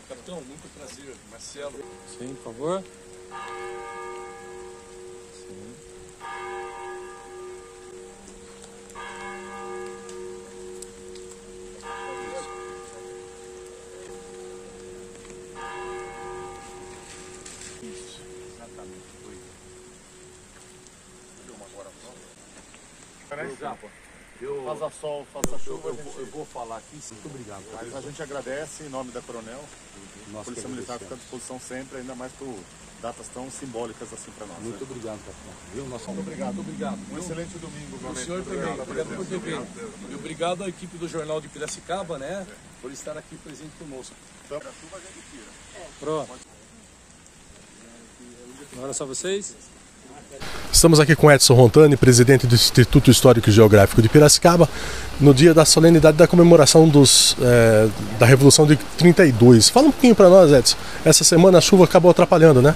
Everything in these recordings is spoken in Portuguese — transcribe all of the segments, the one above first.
Capitão, muito prazer, Marcelo. Sim, por favor. Faça sol, faça chuva, Eu vou falar aqui, muito obrigado. mas a gente agradece em nome da Coronel. A Polícia Militar fica à disposição sempre, ainda mais por datas tão simbólicas assim para nós. Muito obrigado, capitão. Viu? Muito obrigado. Obrigado. Um excelente domingo, O senhor também, obrigado por ter vindo. E obrigado à equipe do Jornal de Piracicaba, né, por estar aqui presente conosco. A chuva a gente tira. Pronto. Agora é só vocês. Estamos aqui com Edson Rontani, presidente do Instituto Histórico e Geográfico de Piracicaba, no dia da solenidade da comemoração da Revolução de 32. Fala um pouquinho para nós, Edson. Essa semana a chuva acabou atrapalhando, né?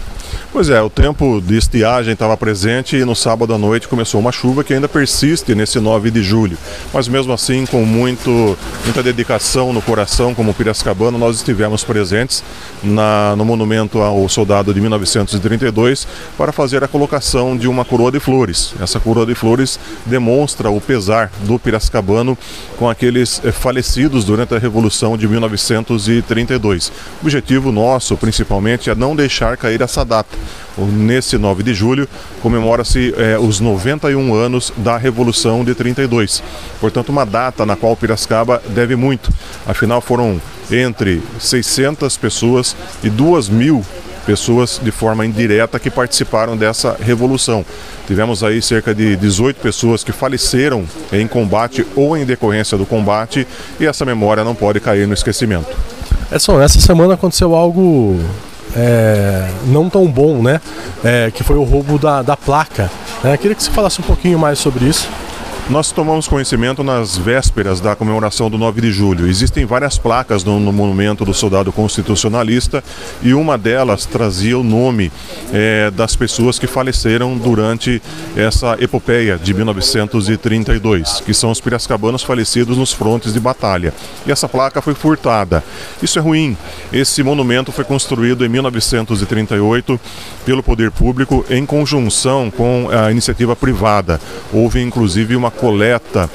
Pois é, o tempo de estiagem estava presente e no sábado à noite começou uma chuva que ainda persiste nesse 9 de julho. Mas mesmo assim, com muita dedicação no coração, como piracicabano, nós estivemos presentes no monumento ao soldado de 1932 para fazer a colocação de uma coroa de flores. Essa coroa de flores demonstra o pesar do piracicabano com aqueles falecidos durante a Revolução de 1932. O objetivo nosso, principalmente, é não deixar cair essa data. Nesse 9 de julho comemora-se os 91 anos da Revolução de 32. Portanto, uma data na qual Piracicaba deve muito. Afinal, foram entre 600 pessoas e 2.000 pessoas de forma indireta que participaram dessa revolução. Tivemos aí cerca de 18 pessoas que faleceram em combate ou em decorrência do combate, e essa memória não pode cair no esquecimento. Edson, essa semana aconteceu algo não tão bom, né? Que foi o roubo da placa. Queria que você falasse um pouquinho mais sobre isso. Nós tomamos conhecimento nas vésperas da comemoração do 9 de julho. Existem várias placas no monumento do soldado constitucionalista e uma delas trazia o nome das pessoas que faleceram durante essa epopeia de 1932, que são os piracicabanos falecidos nos frontes de batalha. E essa placa foi furtada. Isso é ruim. Esse monumento foi construído em 1938 pelo poder público em conjunção com a iniciativa privada. Houve inclusive uma coleta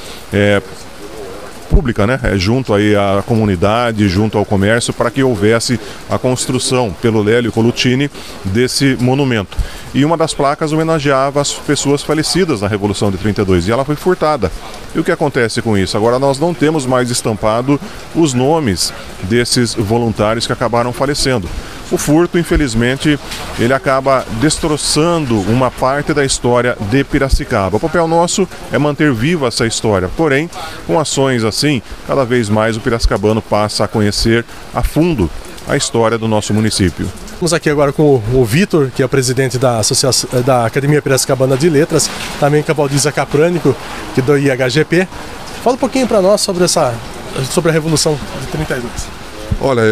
pública, né, junto aí à comunidade, junto ao comércio, para que houvesse a construção pelo Lélio Colucini desse monumento. E uma das placas homenageava as pessoas falecidas na Revolução de 32 e ela foi furtada. E o que acontece com isso? Agora nós não temos mais estampado os nomes desses voluntários que acabaram falecendo. O furto, infelizmente, ele acaba destroçando uma parte da história de Piracicaba. O papel nosso é manter viva essa história, porém, com ações assim, cada vez mais o piracicabano passa a conhecer a fundo a história do nosso município. Estamos aqui agora com o Vitor, que é o presidente da Academia Piracicabana de Letras, também com a Valdiza Caprânico, que é do IHGP. Fala um pouquinho para nós sobre a Revolução de 32. Olha,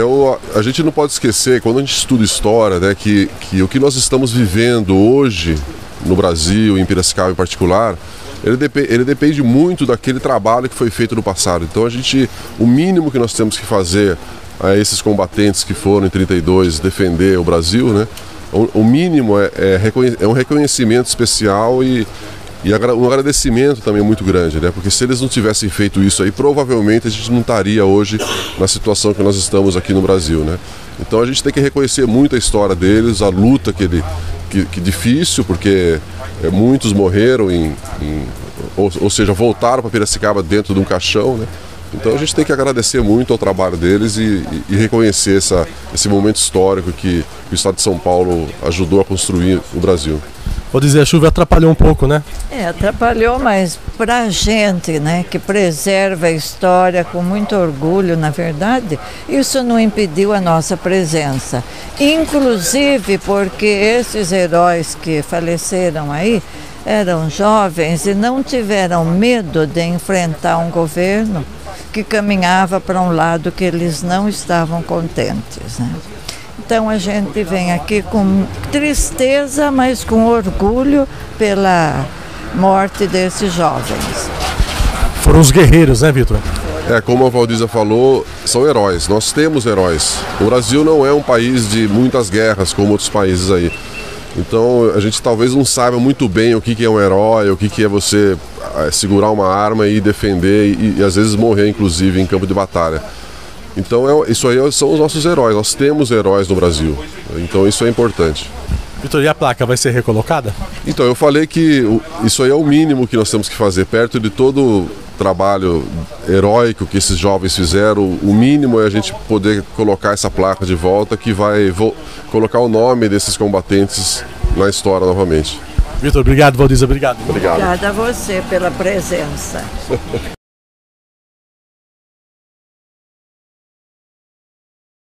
a gente não pode esquecer, quando a gente estuda história, né, que o que nós estamos vivendo hoje no Brasil, em Piracicaba em particular, ele depende muito daquele trabalho que foi feito no passado. Então o mínimo que nós temos que fazer a esses combatentes que foram em 32 defender o Brasil, né, o mínimo é um reconhecimento especial e um agradecimento também muito grande, né? Porque se eles não tivessem feito isso aí, provavelmente a gente não estaria hoje na situação que nós estamos aqui no Brasil, né? Então a gente tem que reconhecer muito a história deles, a luta que difícil, porque muitos morreram, ou seja, voltaram para Piracicaba dentro de um caixão, né? Então a gente tem que agradecer muito ao trabalho deles e reconhecer esse momento histórico que o Estado de São Paulo ajudou a construir o Brasil. Vou dizer, a chuva atrapalhou um pouco, né? Atrapalhou, mas pra gente, né, que preserva a história com muito orgulho, na verdade, isso não impediu a nossa presença. Inclusive porque esses heróis que faleceram aí eram jovens e não tiveram medo de enfrentar um governo que caminhava para um lado que eles não estavam contentes, né? Então a gente vem aqui com tristeza, mas com orgulho pela morte desses jovens. Foram os guerreiros, né, Vitor? Como a Valdísia falou, são heróis. Nós temos heróis. O Brasil não é um país de muitas guerras, como outros países aí. Então a gente talvez não saiba muito bem o que é um herói, o que é você segurar uma arma e defender e às vezes morrer, inclusive, em campo de batalha. Então isso aí são os nossos heróis. Nós temos heróis no Brasil. Então isso é importante. Vitor, e a placa vai ser recolocada? Então, eu falei que isso aí é o mínimo que nós temos que fazer. Perto de todo o trabalho heróico que esses jovens fizeram, o mínimo é a gente poder colocar essa placa de volta que vai colocar o nome desses combatentes na história novamente. Vitor, obrigado. Valdísia, obrigado. Obrigado. Obrigada a você pela presença.